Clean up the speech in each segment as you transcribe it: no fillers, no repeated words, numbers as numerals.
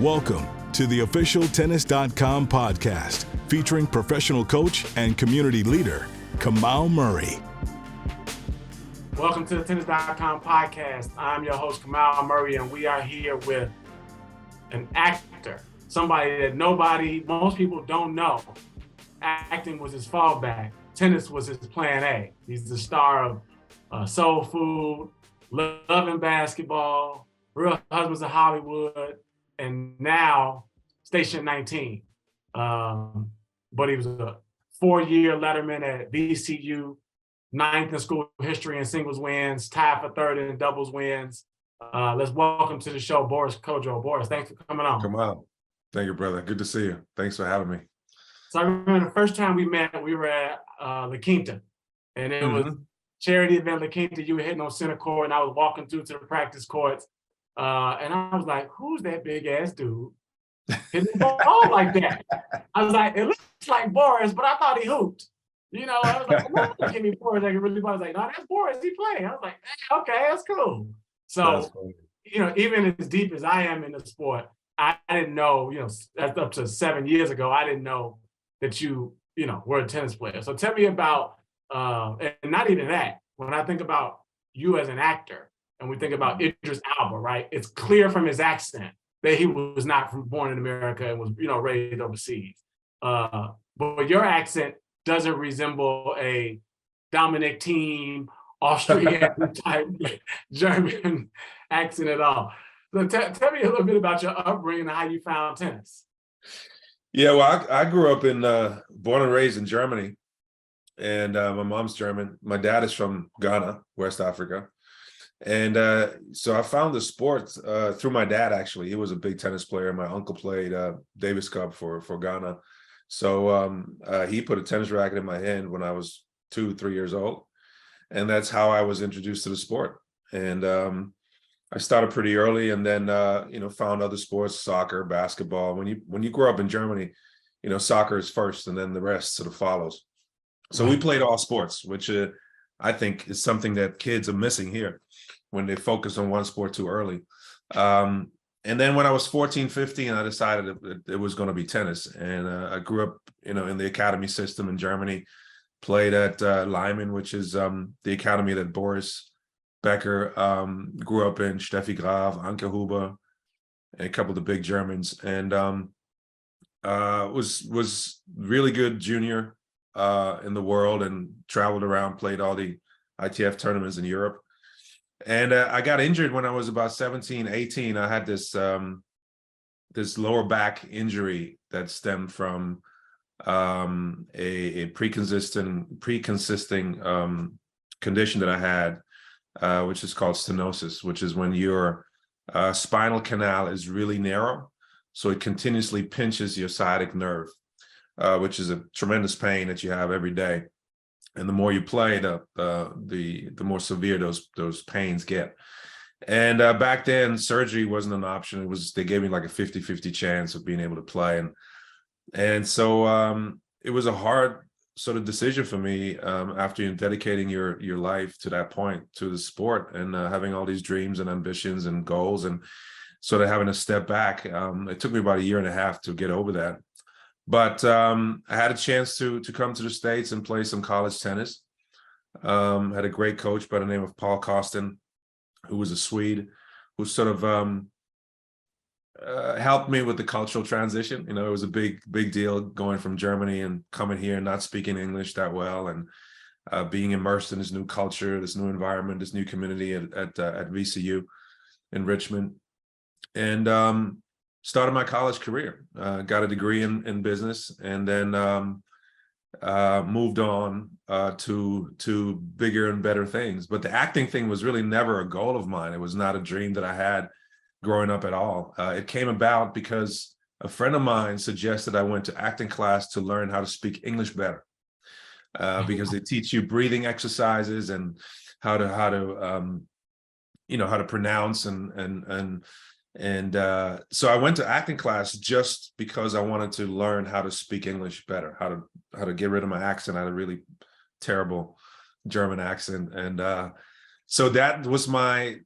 Welcome to the official Tennis.com podcast featuring professional coach and community leader, Kamau Murray. Welcome to the Tennis.com podcast. I'm your host, Kamau Murray, and we are here with an actor, somebody that most people don't know. Acting was his fallback. Tennis was his plan A. He's the star of Soul Food, Love and Basketball, Real Husbands of Hollywood, and now Station 19. But he was a 4-year letterman at VCU, 9th in school history and singles wins, tied for 3rd in doubles wins. Let's welcome to the show, Boris Kodjoe. Boris, thanks for coming on. Come on. Thank you, brother. Good to see you. Thanks for having me. So I remember the first time we met, we were at La Quinta, and it was charity event La Quinta. You were hitting on center court, and I was walking through to the practice courts, and I was like, who's that big-ass dude hitting the ball like that? I was like, it looks like Boris, but I thought he hooped. You know, I was like, I'm not give me Boris. I really was like, no, that's Boris. He playing. I was like, hey, okay, that's cool. So, you know, even as deep as I am in the sport, I didn't know, you know, that's up to 7 years ago, I didn't know that you know, were a tennis player. So tell me about, and not even that, when I think about you as an actor, and we think about Idris Elba, right? It's clear from his accent that he was not born in America and was, you know, raised overseas. But your accent doesn't resemble a Dominic Thiem, Austrian type German accent at all. So tell me a little bit about your upbringing and how you found tennis. Yeah, well, I grew up born and raised in Germany, and my mom's German. My dad is from Ghana, West Africa. And so I found the sport through my dad, actually. He was a big tennis player. My uncle played Davis Cup for Ghana. So he put a tennis racket in my hand when I was 2-3 years old. And that's how I was introduced to the sport. And I started pretty early, and then you know, found other sports, soccer, basketball. When you grow up in Germany, you know, soccer is first, and then the rest sort of follows. So we played all sports, which I think is something that kids are missing here when they focus on one sport too early. And then when I was 14, 15, I decided it was going to be tennis. And I grew up, you know, in the academy system in Germany, played at Lyman, which is the academy that Boris Becker grew up in, Steffi Graf, Anke Huber, and a couple of the big Germans. And was really good junior in the world, and traveled around, played all the ITF tournaments in Europe. And I got injured when I was about 17, 18. I had this lower back injury that stemmed from a pre-consisting condition that I had, which is called stenosis, which is when your spinal canal is really narrow. So it continuously pinches your sciatic nerve, which is a tremendous pain that you have every day. And the more you play, the more severe those pains get. And back then, surgery wasn't an option. They gave me like a 50-50 chance of being able to play. And so it was a hard sort of decision for me after you're dedicating your life to that point, to the sport, and having all these dreams and ambitions and goals, and sort of having to step back. It took me about 1.5 years to get over that. But I had a chance to come to the States and play some college tennis. Had a great coach by the name of Paul Costin, who was a Swede, who sort of helped me with the cultural transition. You know, it was a big deal going from Germany and coming here and not speaking English that well, and being immersed in this new culture, this new environment, this new community at VCU in Richmond. And started my college career, got a degree in business, and then moved on to bigger and better things. But the acting thing was really never a goal of mine. It was not a dream that I had growing up at all. It came about because a friend of mine suggested I went to acting class to learn how to speak English better, because they teach you breathing exercises and how to you know, how to pronounce and so I went to acting class just because I wanted to learn how to speak English better, how to get rid of my accent. I had a really terrible German accent. And so that was my,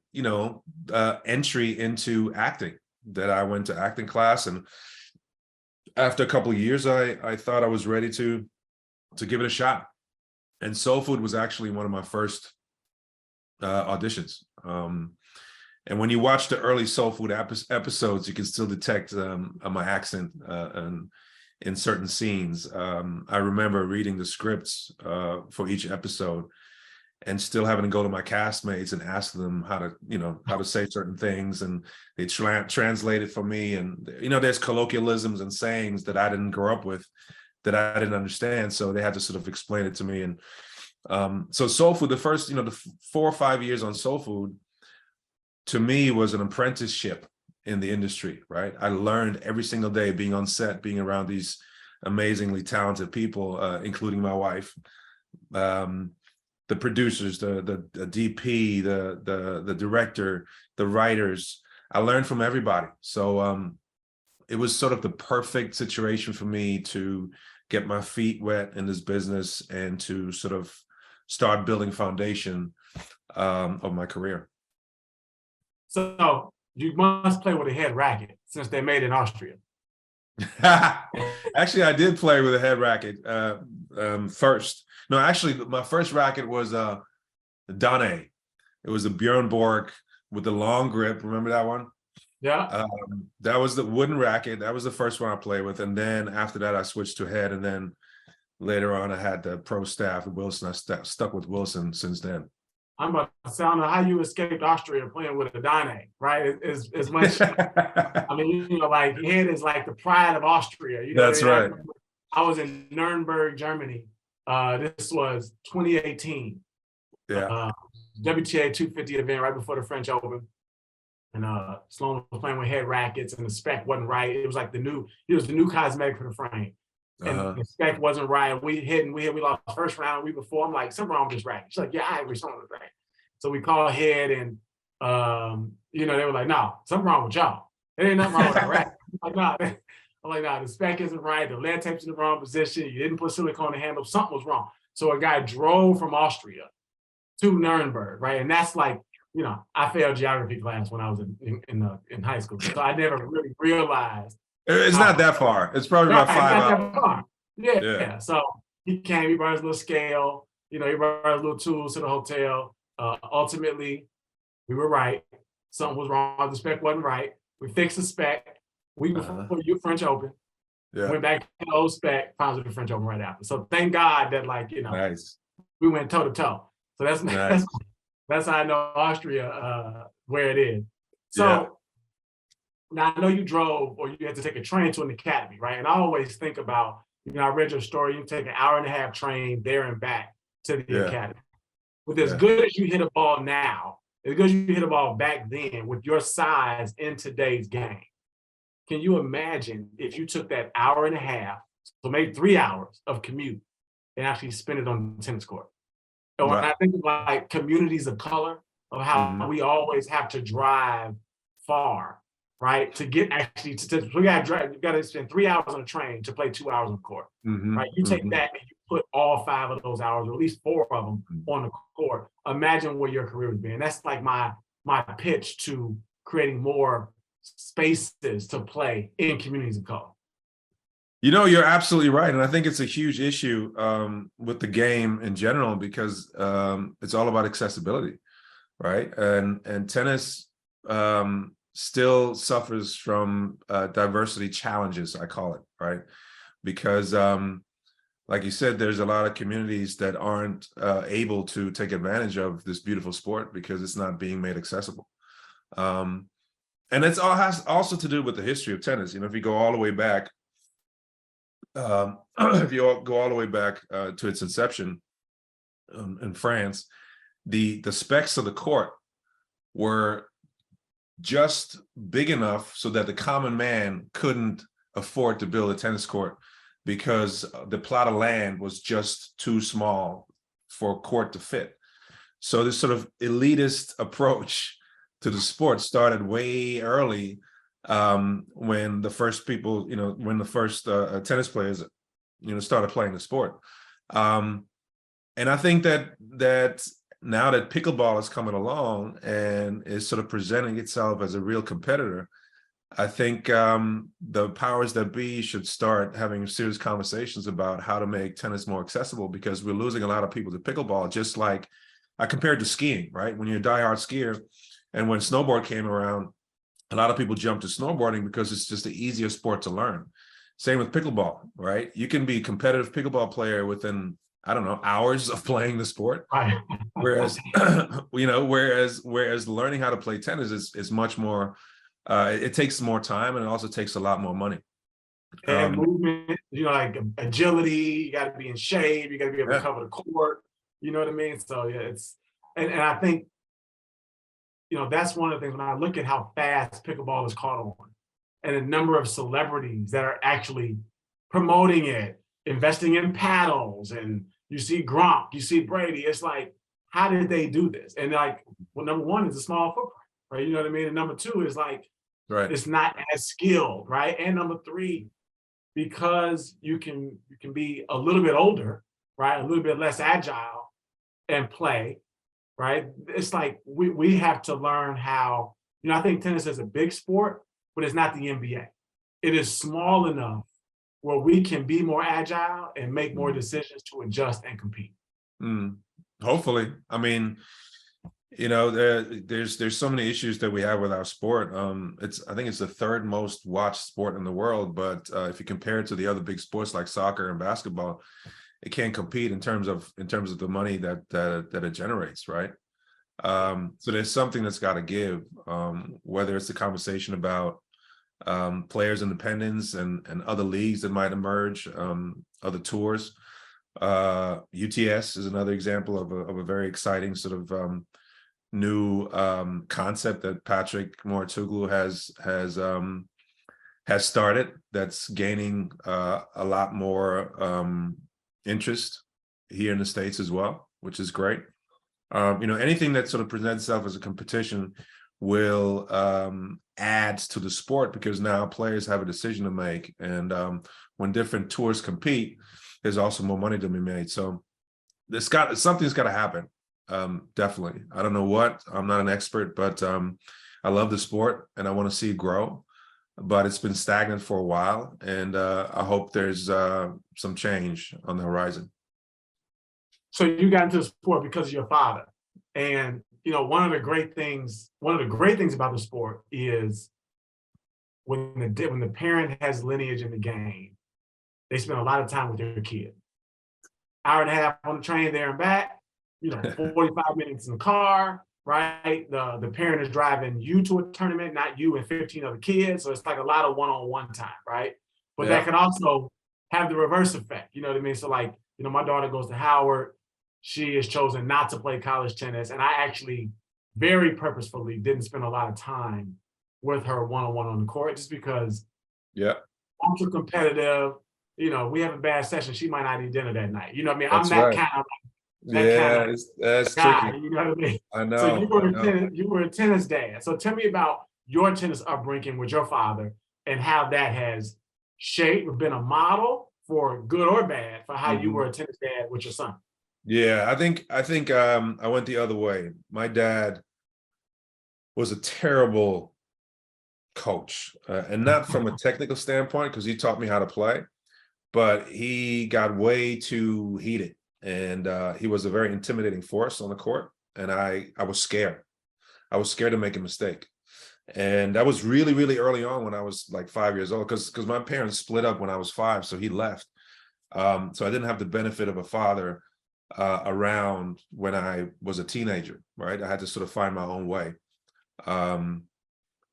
entry into acting. that I went to acting class, and after a couple of years, I thought I was ready to give it a shot. And Soul Food was actually one of my first auditions. And when you watch the early Soul Food episodes, you can still detect my accent in certain scenes. I remember reading the scripts for each episode and still having to go to my castmates and ask them how to say certain things, and they translate it for me. And there's colloquialisms and sayings that I didn't grow up with, that I didn't understand, so they had to sort of explain it to me. And so Soul Food, the first the 4 or 5 years on Soul Food, to me was an apprenticeship in the industry, right? I learned every single day being on set, being around these amazingly talented people, including my wife, the producers, the DP, the director, the writers. I learned from everybody. So it was sort of the perfect situation for me to get my feet wet in this business and to sort of start building foundation of my career. So you must play with a head racket since they made it in Austria. Actually, I did play with a head racket first. No, actually, my first racket was Dane. It was a Bjorn Borg with the long grip. Remember that one? Yeah. That was the wooden racket. That was the first one I played with. And then after that, I switched to head. And then later on, I had the pro staff at Wilson. I stuck with Wilson since then. I'm about to sound how you escaped Austria playing with a Dane, right? As much, I mean, like head is like the pride of Austria. That's right. I was in Nuremberg, Germany. This was 2018. Yeah. WTA 250 event right before the French Open. And Sloan was playing with head rackets, and the spec wasn't right. It was like the new cosmetic for the frame. And the spec wasn't right. We lost the first round week before. I'm like, something wrong with this racket. She's like, yeah, I was wrong with the racket. So we called head, and they were like, no, something wrong with y'all. There ain't nothing wrong with that racket. I'm like, no, the spec isn't right. The lead tape's in the wrong position. You didn't put silicone in the handle. Something was wrong. So a guy drove from Austria to Nuremberg, right? And that's like, I failed geography class when I was in high school. So I never really realized. It's not that far. It's probably about 5 hours. Yeah. So he came, he brought his little scale, he brought his little tools to the hotel. Ultimately, we were right. Something was wrong. The spec wasn't right. We fixed the spec. We before you French Open. Yeah. Went back to the old spec, found the French Open right after. So thank God that nice. We went toe to toe. So that's nice. That's how I know Austria where it is. So now I know you drove or you had to take a train to an academy, right? And I always think about, I read your story, you take an hour and a half train there and back to the academy. With as good as you hit a ball now, as good as you hit a ball back then, with your size in today's game, can you imagine if you took that hour and a half, so maybe 3 hours of commute, and actually spend it on the tennis court? So when I think of like communities of color, of how we always have to drive far, right? To get actually we got to drive. You got to spend 3 hours on a train to play 2 hours on the court, right? You take that and you put all 5 of those hours, or at least 4 of them, on the court. Imagine where your career would be. And that's like my pitch to creating more spaces to play in communities of color. You're absolutely right. And I think it's a huge issue with the game in general, because it's all about accessibility, right? And tennis still suffers from diversity challenges, I call it, right? Because like you said, there's a lot of communities that aren't able to take advantage of this beautiful sport because it's not being made accessible. And it's all has also to do with the history of tennis. If you go all the way back, to its inception in France, the specs of the court were just big enough so that the common man couldn't afford to build a tennis court, because the plot of land was just too small for a court to fit. So this sort of elitist approach to the sport started way early, when the first people, when the first tennis players, started playing the sport. And I think that now that pickleball is coming along and is sort of presenting itself as a real competitor, I think the powers that be should start having serious conversations about how to make tennis more accessible, because we're losing a lot of people to pickleball. Just like I compared to skiing, right? When you're a diehard skier, and when snowboard came around, a lot of people jumped to snowboarding because it's just the easier sport to learn. Same with pickleball, right? You can be a competitive pickleball player within, I don't know, hours of playing the sport. Right. Whereas, whereas learning how to play tennis is much more. It takes more time, and it also takes a lot more money. And movement, like agility, you got to be in shape, you got to be able to cover the court. You know what I mean? So yeah, and I think, that's one of the things when I look at how fast pickleball is caught on, and the number of celebrities that are actually promoting it, investing in paddles, and you see Gronk, you see Brady. It's like, how did they do this? And like, well, number one is a small footprint, right? You know what I mean? And number two is like, it's not as skilled, right? And number three, because you can be a little bit older, right? A little bit less agile and play, right? It's like we have to learn how, I think tennis is a big sport, but it's not the NBA. It is small enough where we can be more agile and make more decisions to adjust and compete. Hopefully. I mean, there's so many issues that we have with our sport. I think it's the third most watched sport in the world, but if you compare it to the other big sports like soccer and basketball, it can't compete in terms of the money that it generates, right? So there's something that's got to give, whether it's the conversation about players' independence and other leagues that might emerge, other tours. UTS is another example of a very exciting sort of new concept that Patrick Mouratoglou has started, that's gaining a lot more interest here in the States as well, which is great. Anything that sort of presents itself as a competition will add to the sport, because now players have a decision to make, and when different tours compete, there's also more money to be made. So something's got to happen. Definitely. I don't know what. I'm not an expert, but I love the sport and I want to see it grow. But it's been stagnant for a while, and I hope there's some change on the horizon. So you got into the sport because of your father, and one of the great things about the sport is when the parent has lineage in the game, they spend a lot of time with their kid. Hour and a half on the train there and back, 45 minutes in the car, right? The parent is driving you to a tournament, not you and 15 other kids. So it's like a lot of one-on-one time, right? But that can also have the reverse effect. You know what I mean? So like, my daughter goes to Howard. She has chosen not to play college tennis. And I actually very purposefully didn't spend a lot of time with her one-on-one on the court, just because I'm too competitive. We have a bad session, she might not eat dinner that night. You know what I mean? That's I'm that right. kind of That's guy, tricky. you know what I mean? I know. So you were a tennis dad. So tell me about your tennis upbringing with your father and how that has shaped or been a model, for good or bad, for how you were a tennis dad with your son. Yeah, I think I went the other way. My dad was a terrible coach, and not from a technical standpoint, because he taught me how to play, but he got way too heated, and he was a very intimidating force on the court, and I was scared. I was scared to make a mistake. And that was really, really early on, when I was like 5 years old, because my parents split up when I was 5, so he left. So I didn't have the benefit of a father around when I was a teenager, right? I had to sort of find my own way.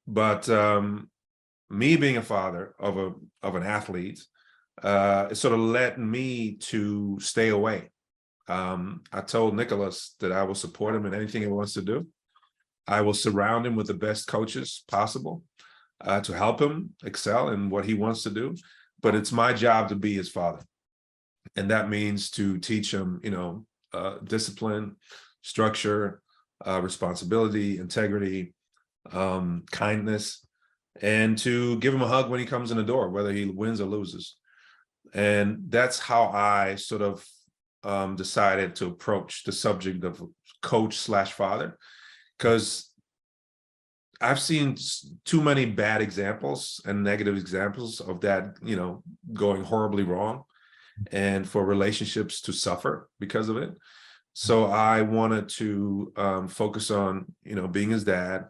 But me being a father of an athlete, it sort of led me to stay away. I told Nicholas that I will support him in anything he wants to do. I will surround him with the best coaches possible to help him excel in what he wants to do. But it's my job to be his father. And that means to teach him, discipline, structure, responsibility, integrity, kindness, and to give him a hug when he comes in the door, whether he wins or loses. And that's how I sort of decided to approach the subject of coach/father, because I've seen too many bad examples and negative examples of that, going horribly wrong, and for relationships to suffer because of it. So I wanted to focus on, being his dad,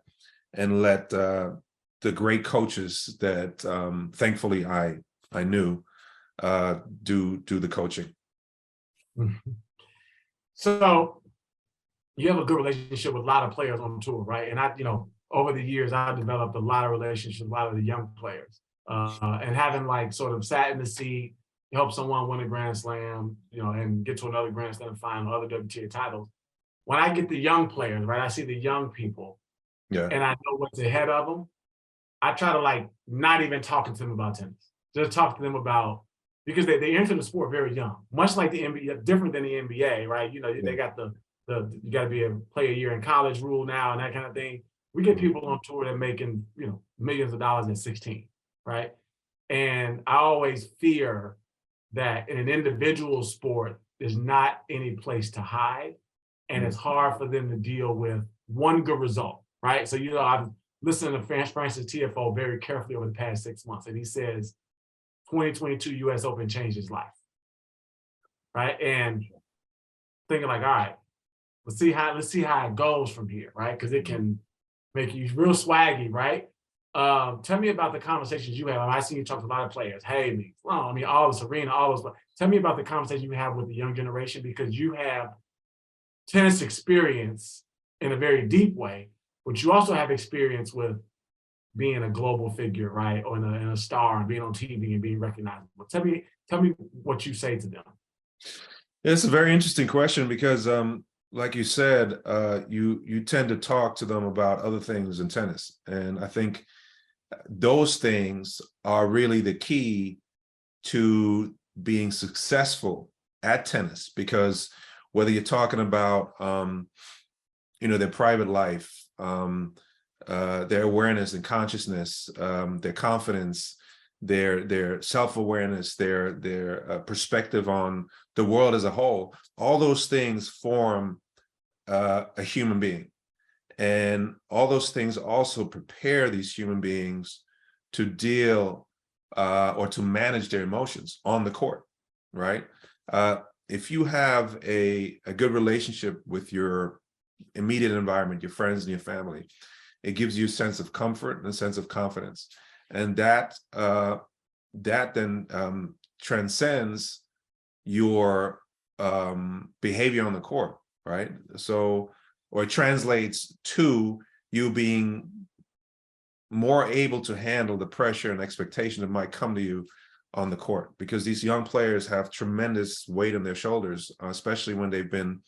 and let the great coaches that thankfully I knew do the coaching. So you have a good relationship with a lot of players on tour, right? And over the years, I've developed a lot of relationships with a lot of the young players, and having like sort of sat in the seat, help someone win a Grand Slam, and get to another Grand Slam final, other WTA titles. When I get the young players, right, I see the young people, and I know what's ahead of them. I try to like not even talking to them about tennis, just talk to them about, because they enter the sport very young, much like the NBA, different than the NBA, right? They got the you got to play a year in college rule now and that kind of thing. We get people on tour that making millions of dollars at 16, right? And I always fear that in an individual sport, there's not any place to hide, and it's hard for them to deal with one good result, right? So I've listened to Frances Tiafoe very carefully over the past 6 months, and he says 2022 U.S. Open changed his life, right? And thinking like, all right, let's see how it goes from here, right? Because it can make you real swaggy, right? Tell me about the conversations you have. I see you talk to a lot of players, Haley, all the Serena, all those. Tell me about the conversation you have with the young generation, because you have tennis experience in a very deep way, but you also have experience with being a global figure, right? Or in a star, and being on TV and being recognizable. Tell me what you say to them. It's a very interesting question, because like you said, you tend to talk to them about other things in tennis. And I think those things are really the key to being successful at tennis, because whether you're talking about, their private life, their awareness and consciousness, their confidence, their self-awareness, their perspective on the world as a whole, all those things form a human being. And all those things also prepare these human beings to deal or to manage their emotions on the court, right? If you have a good relationship with your immediate environment, your friends and your family, it gives you a sense of comfort and a sense of confidence. And that then transcends your behavior on the court, right? So, or it translates to you being more able to handle the pressure and expectation that might come to you on the court, because these young players have tremendous weight on their shoulders, especially when they've been,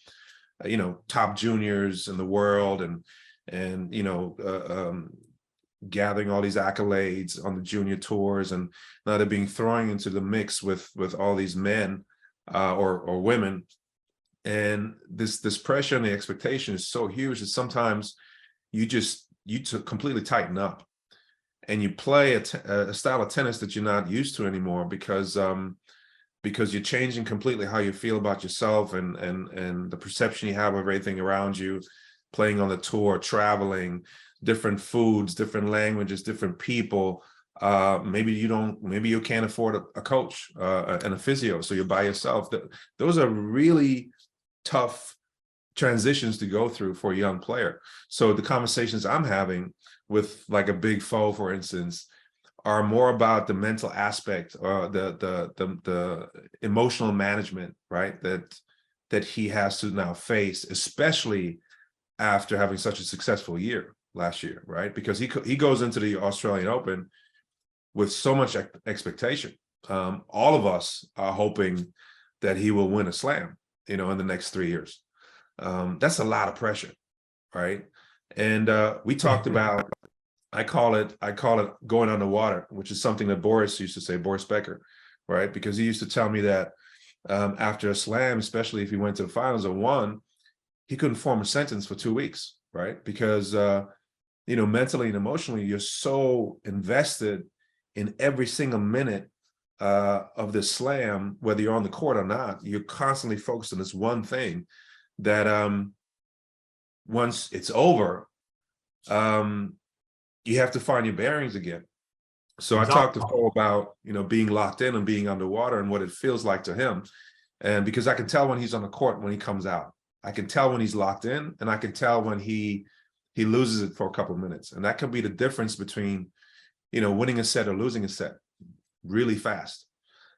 top juniors in the world, and gathering all these accolades on the junior tours, and now they're being thrown into the mix with all these men or women. And this pressure and the expectation is so huge that sometimes you completely tighten up, and you play a style of tennis that you're not used to anymore, because you're changing completely how you feel about yourself and the perception you have of everything around you, playing on the tour, traveling, different foods, different languages, different people. Maybe you can't afford a coach and a physio, so you're by yourself. Those are really tough transitions to go through for a young player. So the conversations I'm having with like a Big Foe, for instance, are more about the mental aspect, or the emotional management, right? That he has to now face, especially after having such a successful year last year, right? Because he goes into the Australian Open with so much expectation. All of us are hoping that he will win a slam, in the next 3 years. That's a lot of pressure, right? And we talked about, I call it going underwater, which is something that Boris used to say, Boris Becker, right? Because he used to tell me that after a slam, especially if he went to the finals and won, he couldn't form a sentence for 2 weeks, right? Because mentally and emotionally, you're so invested in every single minute of the slam, whether you're on the court or not. You're constantly focused on this one thing that once it's over, you have to find your bearings again. So I Exactly. talked to Cole about, being locked in and being underwater and what it feels like to him. And because I can tell when he's on the court, when he comes out, I can tell when he's locked in, and I can tell when he loses it for a couple of minutes. And that can be the difference between, winning a set or losing a set really fast.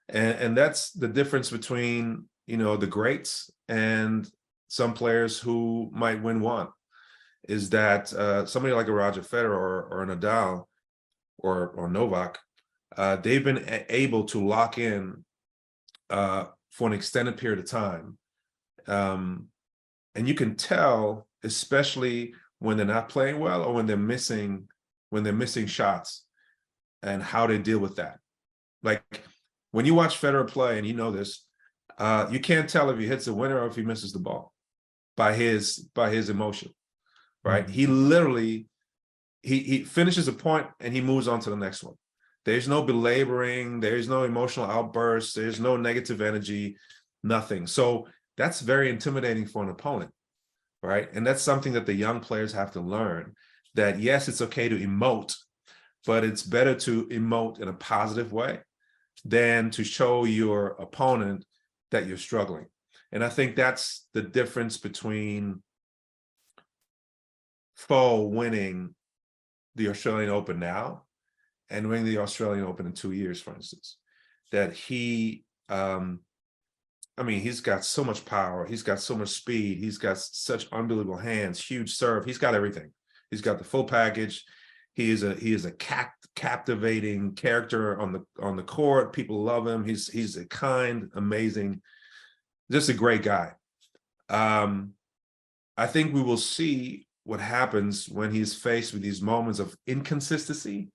And that's the difference between, the greats and some players who might win one, is that somebody like a Roger Federer or a Nadal or Novak, they've been able to lock in for an extended period of time. And you can tell, especially when they're not playing well or when they're missing shots, and how they deal with that. Like when you watch Federer play, and you know this, you can't tell if he hits a winner or if he misses the ball by his emotion, right? He literally he finishes a point and he moves on to the next one. There's no belaboring, there's no emotional outbursts, there's no negative energy, nothing. So that's very intimidating for an opponent, right? And that's something that the young players have to learn, that yes, it's okay to emote, but it's better to emote in a positive way than to show your opponent that you're struggling. And I think that's the difference between Foe winning the Australian Open now and winning the Australian Open in 2 years, for instance. That he's got so much power, he's got so much speed, he's got such unbelievable hands, huge serve, he's got everything. He's got the full package. He is a captivating character on the court. People love him. He's a kind, amazing, just a great guy. I think we will see what happens when he's faced with these moments of inconsistency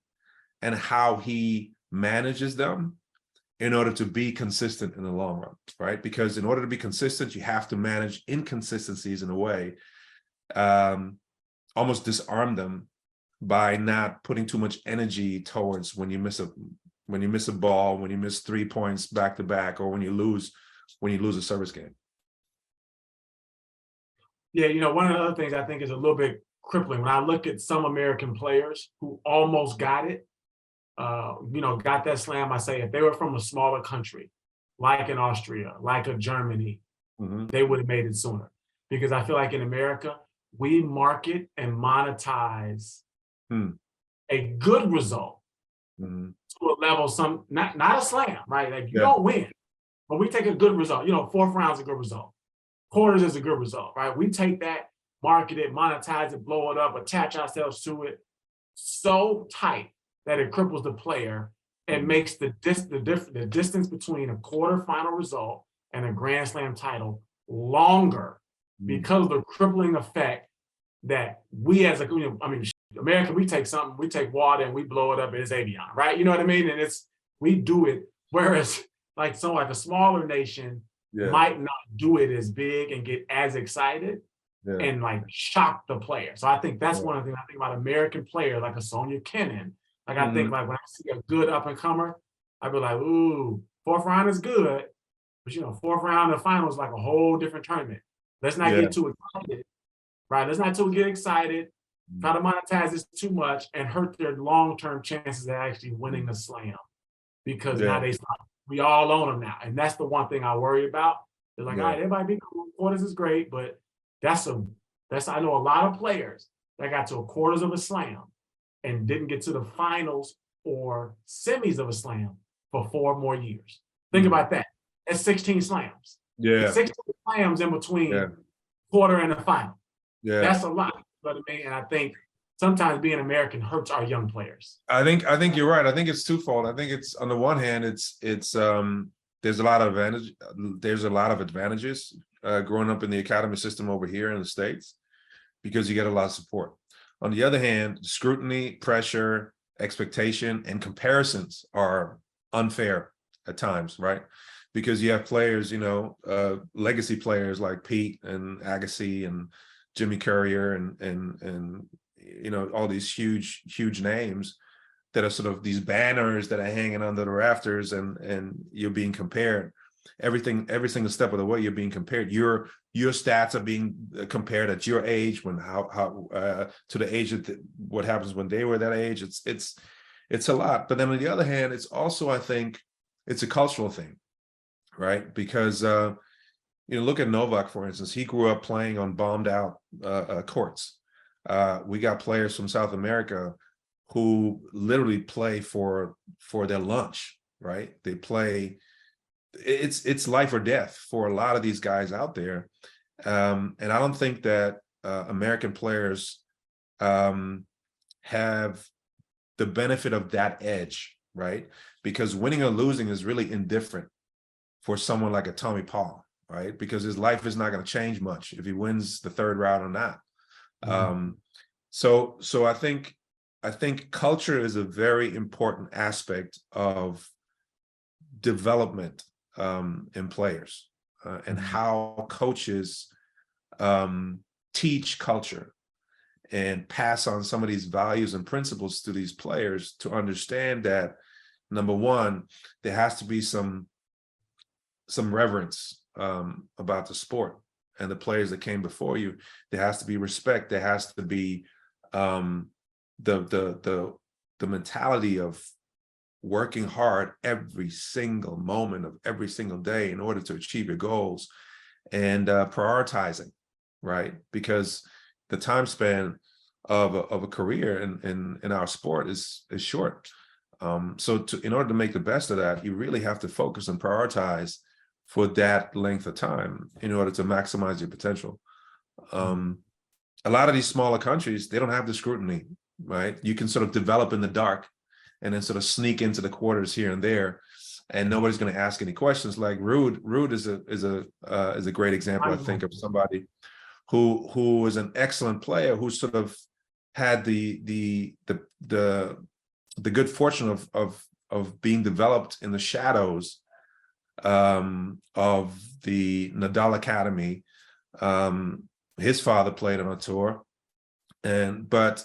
and how he manages them in order to be consistent in the long run, right? Because in order to be consistent, you have to manage inconsistencies in a way, almost disarm them by not putting too much energy towards when you miss a ball, when you miss 3 points back to back, or when you lose a service game. Yeah, one of the other things I think is a little bit crippling when I look at some American players who almost got it, got that slam. I say if they were from a smaller country, like in Austria, like a Germany, they would have made it sooner. Because I feel like in America, we market and monetize a good result to a level, not a slam, right? Like you don't win, but we take a good result. Fourth round's a good result. Quarters is a good result, right? We take that, market it, monetize it, blow it up, attach ourselves to it so tight that it cripples the player and makes the distance between a quarterfinal result and a Grand Slam title longer because of the crippling effect that we as American, we take water and we blow it up as Avion, right? You know what I mean? And we do it, whereas like a smaller nation might not do it as big and get as excited and like shock the player. So I think that's one of the things I think about American players like a Sonia Kennan. Like I think like when I see a good up and comer, I'd be like, ooh, fourth round is good, but fourth round of the final is like a whole different tournament. Let's not get too excited, right? Let's not get excited, try to monetize this too much and hurt their long-term chances of actually winning the slam, because now we all own them now. And that's the one thing I worry about. They're like, all right, everybody be cool, quarters is great, but I know a lot of players that got to a quarters of a slam and didn't get to the finals or semis of a slam for 4 more years. Think about that. That's 16 slams. 16 slams in between quarter and the final. That's a lot. You know what I mean? And I think sometimes being American hurts our young players. I think you're right. I think it's twofold. I think it's, on the one hand, it's there's a lot of advantages growing up in the academy system over here in the States, because you get a lot of support. On the other hand, scrutiny, pressure, expectation, and comparisons are unfair at times, right? Because you have players, legacy players like Pete and Agassi and Jimmy Courier and all these huge names that are sort of these banners that are hanging under the rafters, and you're being compared. every single step of the way you're being compared. Your stats are being compared at your age, when to the age of what happens when they were that age. It's a lot. But then on the other hand, it's also, I think, it's a cultural thing, right? Because look at Novak, for instance. He grew up playing on bombed out courts. We got players from South America who literally play for their lunch, right? They play, it's life or death for a lot of these guys out there. And I don't think that American players have the benefit of that edge, right? Because winning or losing is really indifferent for someone like a Tommy Paul, right? Because his life is not going to change much if he wins the third round or not. So I think culture is a very important aspect of development in players, and how coaches teach culture and pass on some of these values and principles to these players to understand that, number one, there has to be some reverence about the sport and the players that came before you. There has to be respect. There has to be the mentality of working hard every single moment of every single day in order to achieve your goals, and prioritizing, right? Because the time span of a career in our sport is short. So in order to make the best of that, you really have to focus and prioritize for that length of time in order to maximize your potential. A lot of these smaller countries, they don't have the scrutiny, right? You can sort of develop in the dark and then sort of sneak into the quarters here and there, and nobody's going to ask any questions. Like Ruud is a great example, I think, of somebody who is an excellent player, who sort of had the good fortune of being developed in the shadows of the Nadal Academy. His father played on a tour, but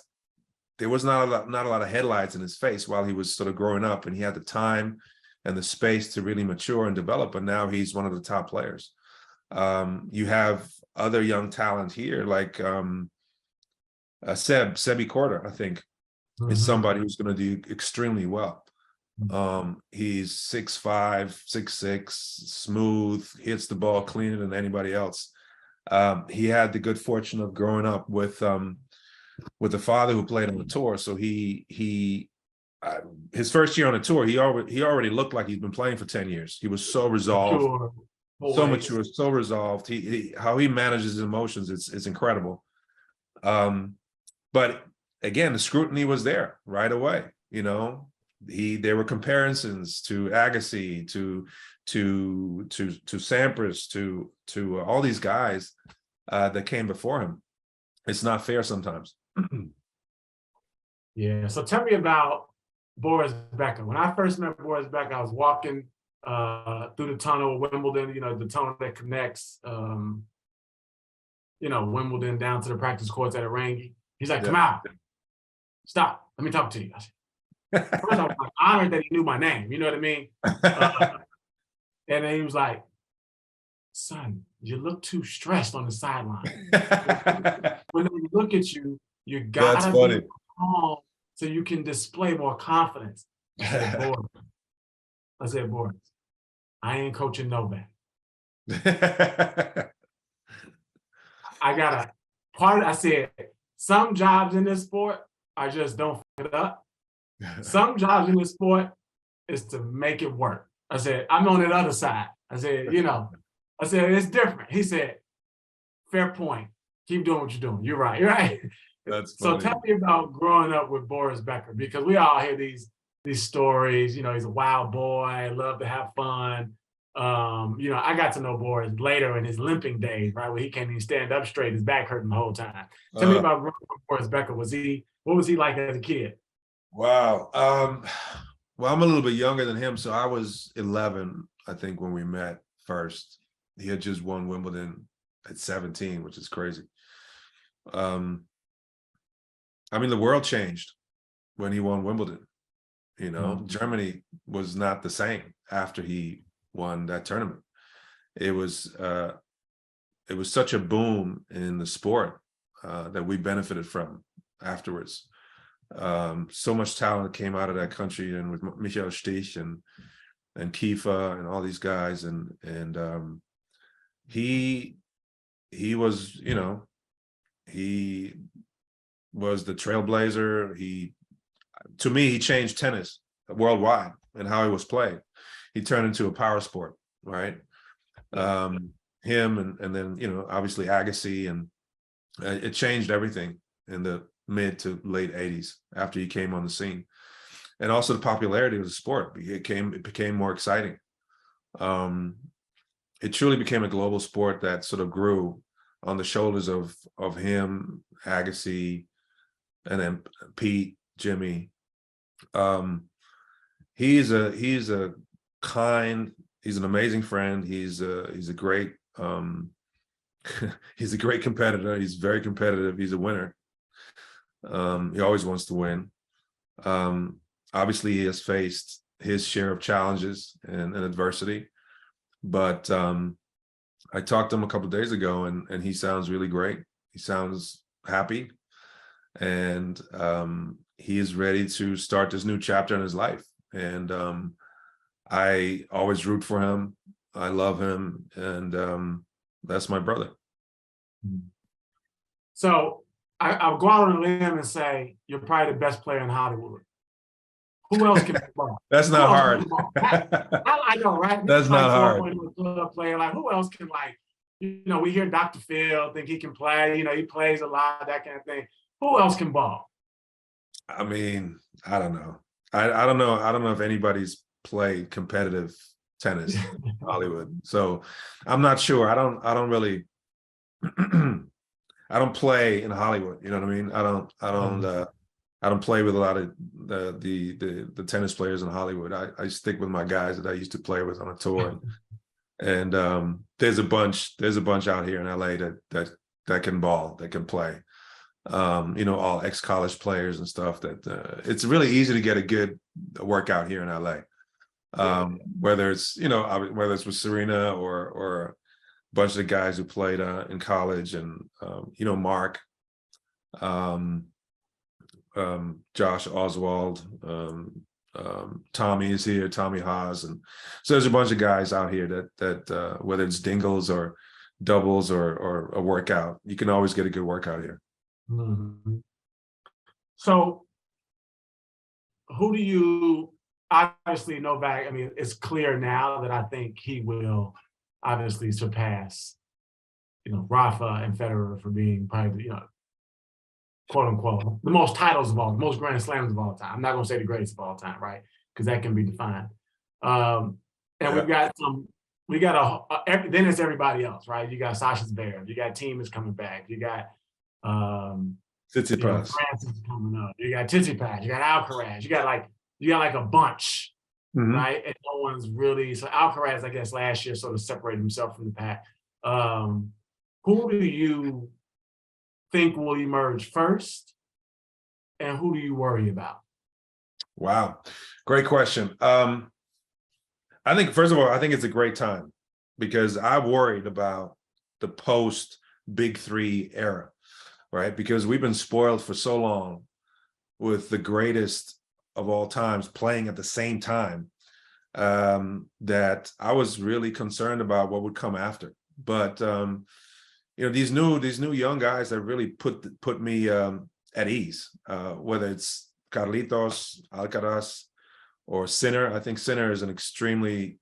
there was not a lot of headlights in his face while he was sort of growing up, and he had the time and the space to really mature and develop. But now he's one of the top players. You have other young talent here, like Sebi Korda, I think, is somebody who's going to do extremely well. He's 6'5", 6'6", smooth, hits the ball cleaner than anybody else. He had the good fortune of growing up with a father who played on the tour. So his first year on the tour, he already looked like he'd been playing for 10 years. He was so resolved, so mature, so resolved. How he manages his emotions, it's incredible. But again, the scrutiny was there right away. There were comparisons to Agassi, to Sampras, to all these guys that came before him. It's not fair sometimes. Yeah. So tell me about Boris Becker. When I first met Boris Becker, I was walking through the tunnel of Wimbledon, the tunnel that connects, Wimbledon down to the practice courts at Arangi. He's like, "Come out, stop, let me talk to you." First, I was like honored that he knew my name. You know what I mean? And then he was like, "Son, you look too stressed on the sideline. When they look at you, you gotta be calm so you can display more confidence." I said, Boris, I ain't coaching Novak. I said, some jobs in this sport are just don't fuck it up. Some jobs in this sport is to make it work. I said, I'm on the other side. I said, it's different. He said, fair point. Keep doing what you're doing. You're right. You're right. That's so funny. Tell me about growing up with Boris Becker, because we all hear these stories. He's a wild boy, love to have fun. I got to know Boris later in his limping days, right, where he can't even stand up straight, his back hurting the whole time. Tell me about growing up with Boris Becker. What was he like as a kid? Wow. Well, I'm a little bit younger than him, so I was 11, I think, when we met first. He had just won Wimbledon at 17, which is crazy. The world changed when he won Wimbledon. Germany was not the same after he won that tournament. it was such a boom in the sport that we benefited from afterwards. So much talent came out of that country, and with Michael Stich and Kiefer and all these guys, and he was, he was the trailblazer. To me, he changed tennis worldwide and how it was played. He turned into a power sport, right? Him and then, obviously Agassi, and it changed everything in the mid to late 80s after he came on the scene. And also the popularity of the sport, it became more exciting. It truly became a global sport that sort of grew on the shoulders of him, Agassi, and then Pete, Jimmy. He's an amazing friend. He's a great he's a great competitor. He's very competitive. He's a winner. He always wants to win. Obviously, he has faced his share of challenges and adversity, but I talked to him a couple of days ago, and he sounds really great. He sounds happy, and he is ready to start this new chapter in his life. And I always root for him. I love him, and that's my brother. So I'll go out on a limb and say you're probably the best player in Hollywood. Who else can ball? That's not hard. I know, right? That's not hard. Player, like, who else can, like, we hear Dr. Phil, think he can play, he plays a lot, that kind of thing. Who else can ball? I mean, I don't know. I don't know. I don't know if anybody's played competitive tennis in Hollywood. So I'm not sure. I don't really I don't play in Hollywood. You know what I mean? I don't play with a lot of the tennis players in Hollywood. I stick with my guys that I used to play with on a tour. And there's a bunch out here in LA that can ball, that can play. All ex-college players and stuff, that it's really easy to get a good workout here in LA. Whether it's with Serena or a bunch of the guys who played in college, and Mark, Josh Oswald, Tommy is here, Tommy Haas, and so there's a bunch of guys out here that whether it's dingles or doubles or a workout, you can always get a good workout here. Mm-hmm. So who do you, obviously Novak, I mean, it's clear now that I think he will obviously surpass, Rafa and Federer for being probably, quote unquote, the most titles of all, the most Grand Slams of all time. I'm not going to say the greatest of all time, right? Because that can be defined. And yeah. Then it's everybody else, right? You got Sasha Zverev, you got Thiem is coming back, you got Tsitsipas. Francis coming up, you got Tsitsipas, you got Alcaraz, you got like a bunch, mm-hmm. right? And no one's really, so Alcaraz, I guess last year sort of separated himself from the pack. Who do you think will emerge first, and who do you worry about? Wow, great question. I think, first of all, I think it's a great time, because I worried about the post Big Three era, right? Because we've been spoiled for so long with the greatest of all times playing at the same time, that I was really concerned about what would come after. But these new young guys that really put me at ease, whether it's Carlitos, Alcaraz, or Sinner. I think Sinner is an extremely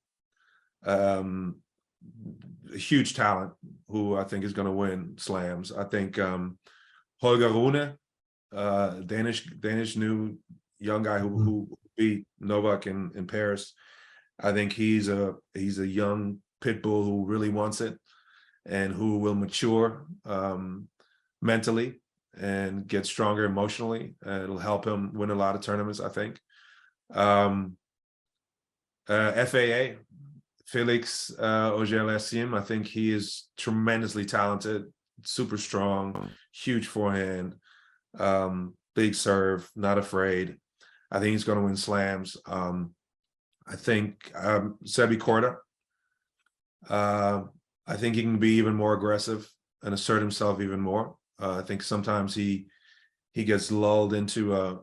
huge talent who I think is going to win slams. I think Holger Rune, Danish new young guy who beat Novak in Paris. I think he's a young pit bull who really wants it, and who will mature mentally and get stronger emotionally, and it'll help him win a lot of tournaments, I think. FAA, Felix Auger-Aliassime, I think he is tremendously talented, super strong, huge forehand, big serve, not afraid. I think he's going to win slams. I think Sebi Korda, I think he can be even more aggressive and assert himself even more. I think sometimes he gets lulled into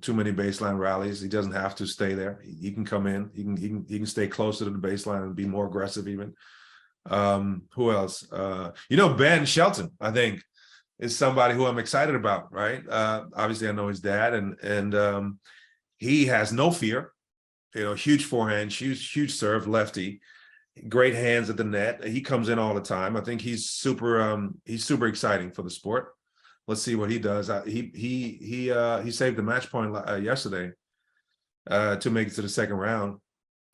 too many baseline rallies. He doesn't have to stay there. He can come in. He can stay closer to the baseline and be more aggressive even. Who else? Ben Shelton, I think, is somebody who I'm excited about, right? Obviously, I know his dad, and he has no fear. Huge forehand, huge serve, lefty, great hands at the net. He comes in all the time. I think he's super exciting for the sport. Let's see what he does. He saved the match point yesterday to make it to the second round.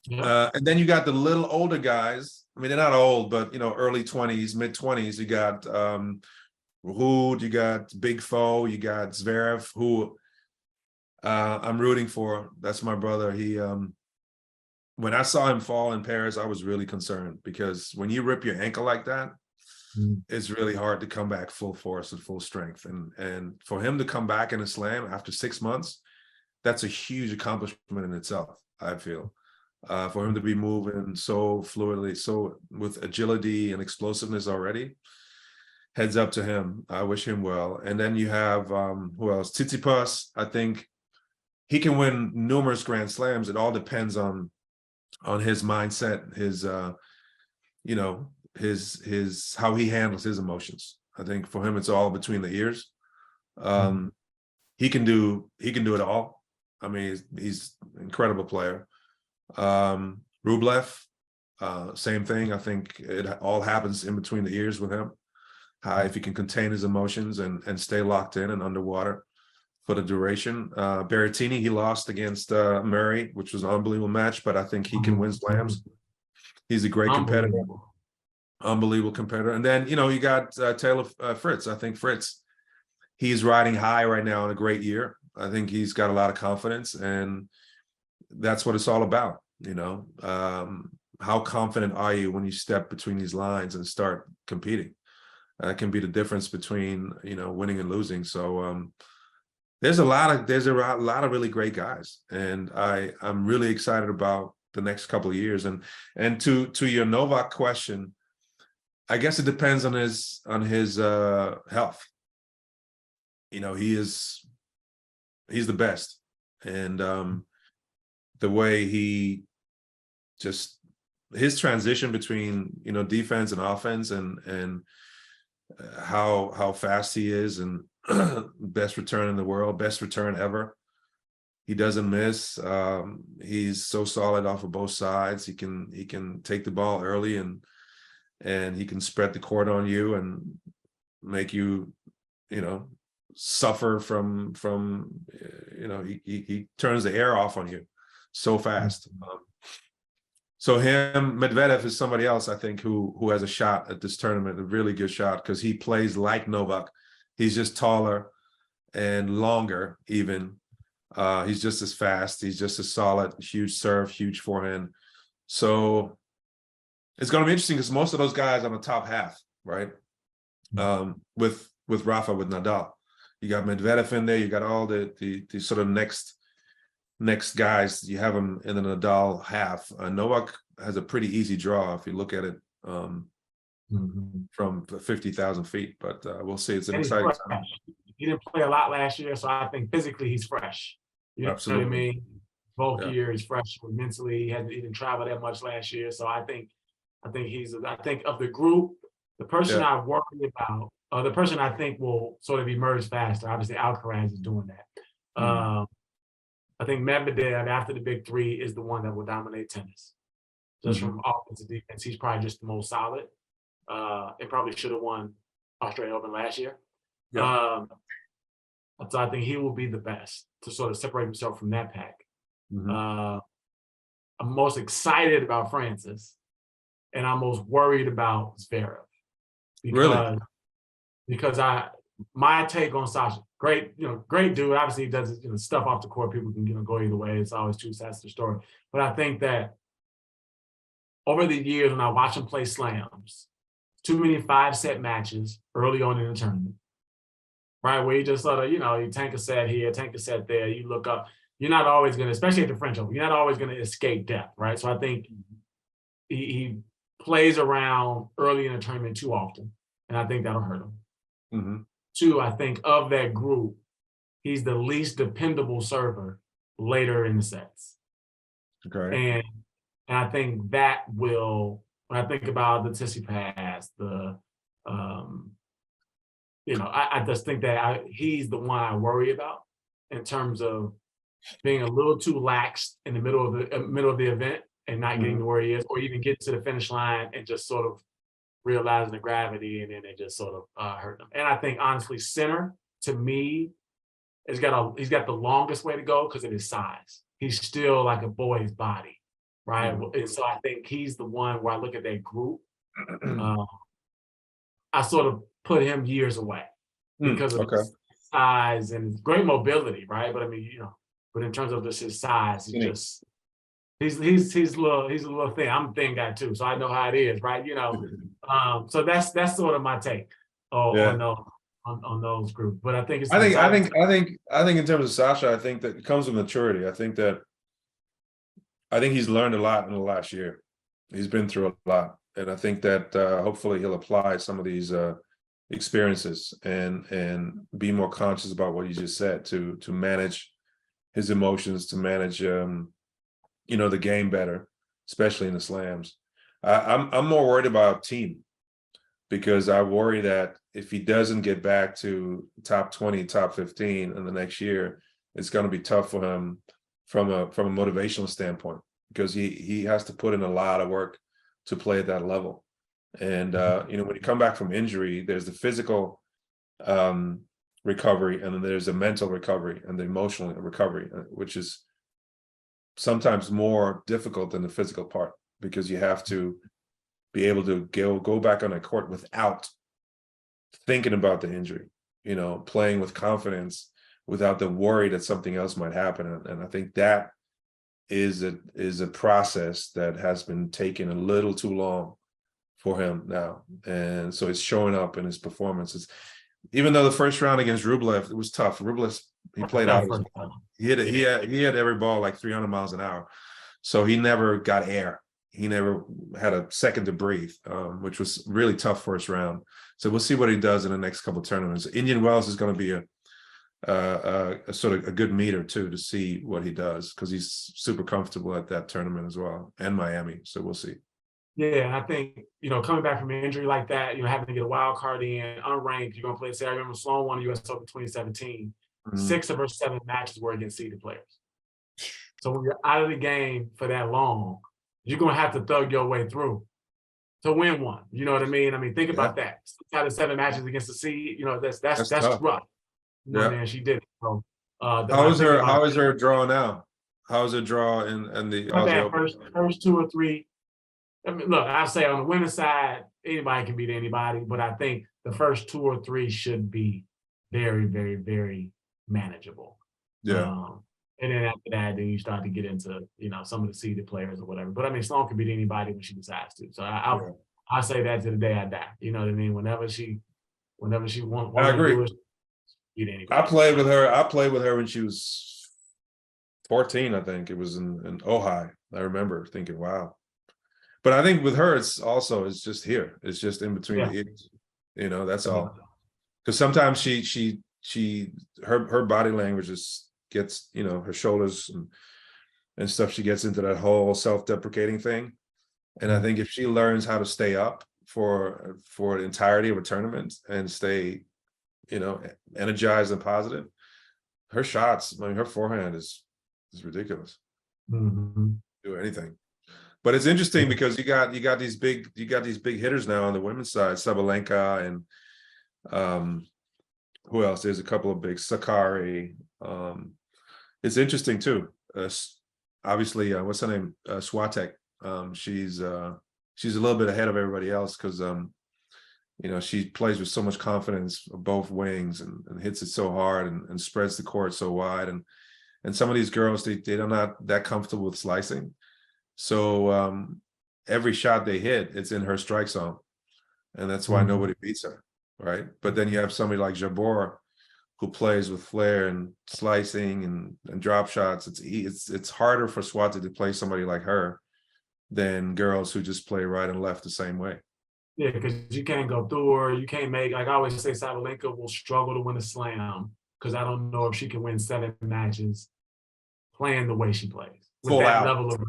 Yeah. And then you got the little older guys. I mean, they're not old, but early 20s, mid 20s. You got Ruud, you got Big Foe, you got Zverev, who I'm rooting for. That's my brother. He when I saw him fall in Paris, I was really concerned, because when you rip your ankle like that, it's really hard to come back full force and full strength. And for him to come back in a slam after 6 months, that's a huge accomplishment in itself, I feel. For him to be moving so fluidly, so with agility and explosiveness already, heads up to him. I wish him well. And then you have, who else? Tsitsipas. I think he can win numerous Grand Slams. It all depends on his mindset, his his how he handles his emotions. I think for him, it's all between the ears. He can do it all. I mean, he's an incredible player. Rublev, same thing. I think it all happens in between the ears with him. If he can contain his emotions and stay locked in and underwater for the duration. Berrettini, he lost against Murray, which was an unbelievable match, but I think he can win slams. He's a great competitor. Unbelievable competitor. And then, you got Taylor Fritz. I think Fritz, he's riding high right now in a great year. I think he's got a lot of confidence, and that's what it's all about. How confident are you when you step between these lines and start competing? That can be the difference between, winning and losing. So there's a lot of really great guys, and I'm really excited about the next couple of years. And to your Novak question, I guess it depends on his health. He's the best, and the way he just his transition between defense and offense, and how fast he is, and best return in the world, best return ever. He doesn't miss. He's so solid off of both sides. He can take the ball early, and he can spread the court on you and make you suffer from he turns the air off on you so fast. So Medvedev is somebody else, I think, who has a shot at this tournament, a really good shot, because he plays like Novak. He's just taller and longer even. He's just as fast. He's just as solid, huge serve, huge forehand. So it's going to be interesting, because most of those guys on the top half, right? With Rafa, with Nadal. You got Medvedev in there. You got all the sort of next guys. You have them in the Nadal half. Novak has a pretty easy draw if you look at it from 50,000 feet. But we'll see. It's an exciting time. He didn't play a lot last year, so I think physically he's fresh. You know Absolutely. what I mean? Both years fresh mentally. He didn't travel that much last year, so I think he's. I think of the group, the person I worry about. The person I think will sort of emerge faster. Obviously, Alcaraz is doing that. I think Medvedev, after the big three, is the one that will dominate tennis. Just from offense to defense, he's probably just the most solid. And probably should have won Australian Open last year. So I think he will be the best to sort of separate himself from that pack. I'm most excited about Frances, and I'm most worried about Zverev. Because my take on Sasha, great dude. Obviously, he does stuff off the court. People can go either way. It's always two sides to the story. But I think that over the years, when I watch him play slams, too many 5-set matches early on in the tournament, right? Where you just sort of you tank a set here, tank a set there. You look up. You're not always going to, especially at the French Open, you're not always going to escape death, right? So I think he plays around early in the tournament too often, and I think that'll hurt him. Mm-hmm. 2, I think of that group, he's the least dependable server later in the sets. Okay. And I think that will, when I think about the Tsitsipas, I just think that he's the one I worry about in terms of being a little too lax in the middle of the event and not getting to where he is, or even get to the finish line and just sort of realizing the gravity, and then it just sort of hurt them. And I think honestly, center to me, he's got the longest way to go because of his size. He's still like a boy's body, right? And so I think he's the one where I look at that group. I sort of put him years away because of his size and his great mobility, right? But I mean, but in terms of just his size, he's a little thin. I'm a thin guy too, so I know how it is, right? So that's sort of my take on those groups. But I think I think in terms of Sasha, I think that it comes with maturity. I think he's learned a lot in the last year. He's been through a lot, and I think that hopefully he'll apply some of these experiences and be more conscious about what you just said to manage his emotions, to manage the game better, especially in the slams. I'm more worried about team, because I worry that if he doesn't get back to top 20, top 15 in the next year, it's going to be tough for him from a motivational standpoint, because he has to put in a lot of work to play at that level. And when you come back from injury, there's the physical recovery, and then there's the mental recovery and the emotional recovery, which is sometimes more difficult than the physical part, because you have to be able to go back on a court without thinking about the injury, playing with confidence without the worry that something else might happen. And I think that is a process that has been taking a little too long for him now. And so it's showing up in his performances. Even though the first round against Rublev, it was tough. Rublev, he played out. He had every ball like 300 miles an hour. So he never got air. He never had a second to breathe, which was really tough first round. So we'll see what he does in the next couple of tournaments. Indian Wells is going to be a sort of a good meter too, to see what he does, because he's super comfortable at that tournament as well, and Miami. So we'll see. Yeah, and I think, coming back from an injury like that, having to get a wild card in, unranked, you're going to play. Say, I remember Sloan won the U.S. Open 2017. 6 of her 7 matches were against seeded players. So when you're out of the game for that long, you're going to have to thug your way through to win one. You know what I mean? I mean, think about that. 6 out of 7 matches against the seed, that's rough. And she did it. So, how is her draw now? How is her draw in the Aussie Open? First 2 or 3. I mean, look, I say on the women's side, anybody can beat anybody, but I think the first 2 or 3 should be very, very, very manageable. Yeah. And then after that, then you start to get into, some of the seeded players or whatever. But I mean, Sloan can beat anybody when she decides to. So I say that to the day I die. You know what I mean? Whenever she wants to do it, beat anybody. I played with her when she was 14, I think. It was in Ojai. I remember thinking, wow. But I think with her, it's just here. It's just in between the ears. That's all. Because sometimes her body language just gets, her shoulders and stuff. She gets into that whole self-deprecating thing. And I think if she learns how to stay up for the entirety of a tournament and stay, energized and positive, her shots, her forehand is ridiculous. Do anything. But it's interesting because you got these big hitters now on the women's side, Sabalenka and who else? There's a couple of big, Sakari. It's interesting too. Obviously, what's her name? Swiatek. She's a little bit ahead of everybody else because she plays with so much confidence of both wings and hits it so hard and spreads the court so wide. And some of these girls, they're not that comfortable with slicing. So every shot they hit, it's in her strike zone. And that's why nobody beats her, right? But then you have somebody like Jabeur who plays with flair and slicing and drop shots. It's harder for Swiatek to play somebody like her than girls who just play right and left the same way. Yeah, because you can't go through her. You can't make, like I always say, Sabalenka will struggle to win a slam because I don't know if she can win 7 matches playing the way she plays. With Full that out. level of,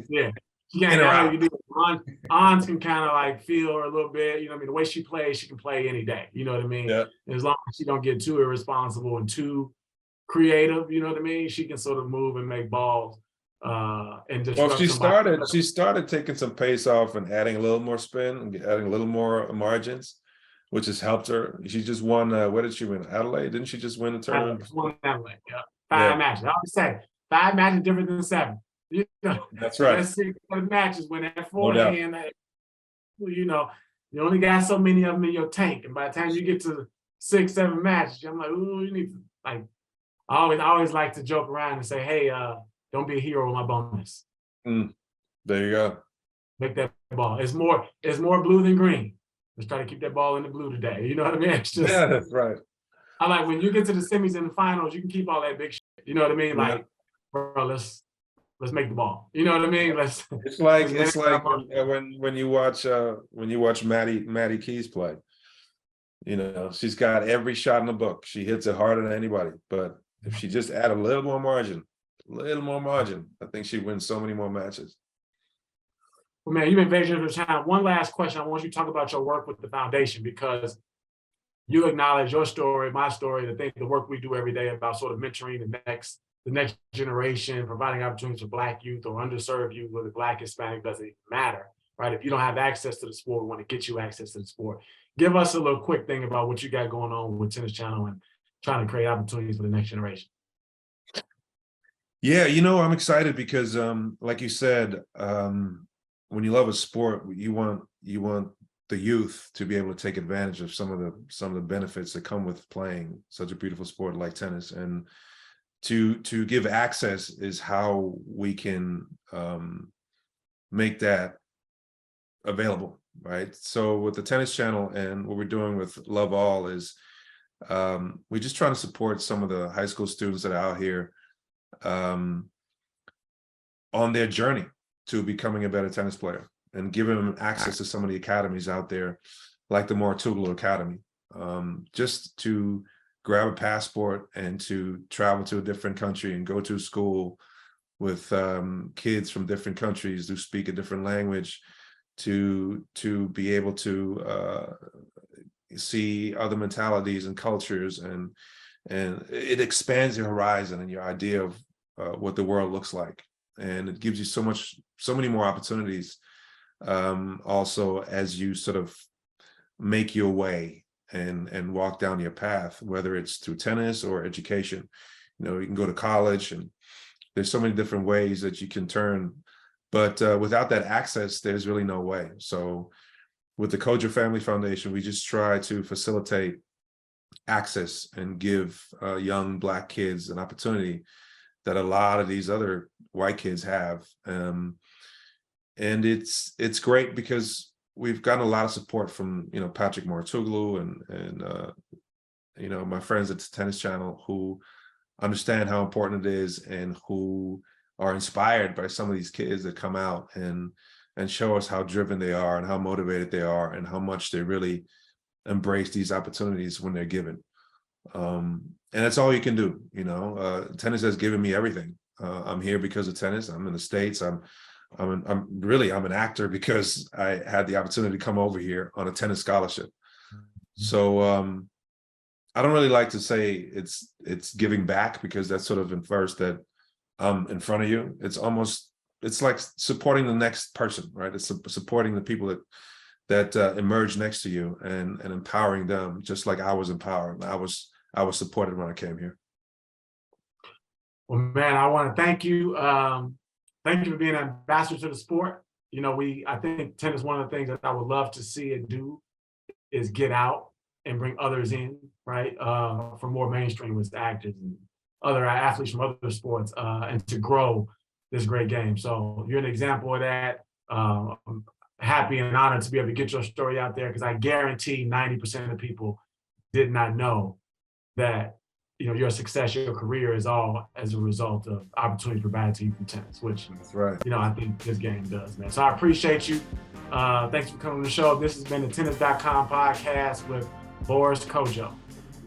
yeah. She can't, In or I know out. you do. Ons can kind of like feel her a little bit, you know what I mean? The way she plays, she can play any day, you know what I mean? Yeah. As long as she don't get too irresponsible and too creative, you know what I mean? She can sort of move and make balls and disrupt Well, she somebody. started taking some pace off and adding a little more spin and adding a little more margins, which has helped her. She just won, where did she win? Adelaide? Didn't she just win the tournament? Won Adelaide, yeah. 5 matches. I always say 5 matches different than 7. You know, That's right. that's 6 matches when that No forehand, you know, you only got so many of them in your tank. And by the time you get to 6, 7 matches, I'm like, ooh, you need to, like, I always like to joke around and say, hey, don't be a hero with my bonus. There you go. Make that ball. It's more blue than green. Let's try to keep that ball in the blue today. You know what I mean? It's just, Yeah, that's right. I like when you get to the semis and the finals, you can keep all that big shit. You know what I mean? Yeah. Like, bro, let's make the ball. You know what I mean? It's like when you watch Maddie Keys play. You know, she's got every shot in the book. She hits it harder than anybody. But if she just add a little more margin, I think she wins so many more matches. Well, man, you've been very generous with time. One last question. I want you to talk about your work with the foundation, because you acknowledge your story, my story, the work we do every day about sort of mentoring the next generation, providing opportunities for Black youth or underserved youth, whether Black, Hispanic, doesn't even matter, right? If you don't have access to the sport, we want to get you access to the sport. Give us a little quick thing about what you got going on with Tennis Channel and trying to create opportunities for the next generation. Yeah, you know, I'm excited because, like you said, when you love a sport, you want the youth to be able to take advantage of some of the benefits that come with playing such a beautiful sport like tennis, and to give access is how we can make that available, right? So with the Tennis Channel and what we're doing with Love All is we're just trying to support some of the high school students that are out here on their journey to becoming a better tennis player, and giving them access to some of the academies out there, like the Mouratoglou Academy, just to grab a passport and to travel to a different country and go to school with kids from different countries who speak a different language, to be able to see other mentalities and cultures, and it expands your horizon and your idea of what the world looks like, and it gives you so many more opportunities. Also, as you sort of make your way and walk down your path, whether it's through tennis or education, you know, you can go to college, and there's so many different ways that you can turn. But without that access, there's really no way. So with the Kodjoe Family Foundation, we just try to facilitate access and give young Black kids an opportunity that a lot of these other white kids have. And it's great because we've gotten a lot of support from, you know, Patrick Mouratoglou and you know, my friends at the Tennis Channel, who understand how important it is and who are inspired by some of these kids that come out and show us how driven they are and how motivated they are and how much they really embrace these opportunities when they're given. And that's all you can do, you know. Tennis has given me everything. I'm here because of tennis. I'm in the States. I'm an actor because I had the opportunity to come over here on a tennis scholarship. So I don't really like to say it's giving back, because that sort of infers that I'm in front of you. It's like supporting the next person, right? It's supporting the people that emerge next to you and empowering them, just like I was empowered. I was supported when I came here. Well, man, I want to thank you. Thank you for being an ambassador to the sport. You know, I think tennis, one of the things that I would love to see it do is get out and bring others in, right? For more mainstream with actors and other athletes from other sports, and to grow this great game. So you're an example of that. I'm happy and honored to be able to get your story out there, because I guarantee 90% of people did not know that your success, your career is all as a result of opportunities provided to you from tennis, which That's right. I think this game does, man. So I appreciate you. Thanks for coming to the show. This has been the Tennis.com podcast with Boris Kodjoe.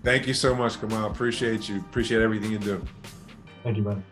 Thank you so much, Kamau. Appreciate you. Appreciate everything you do. Thank you, brother.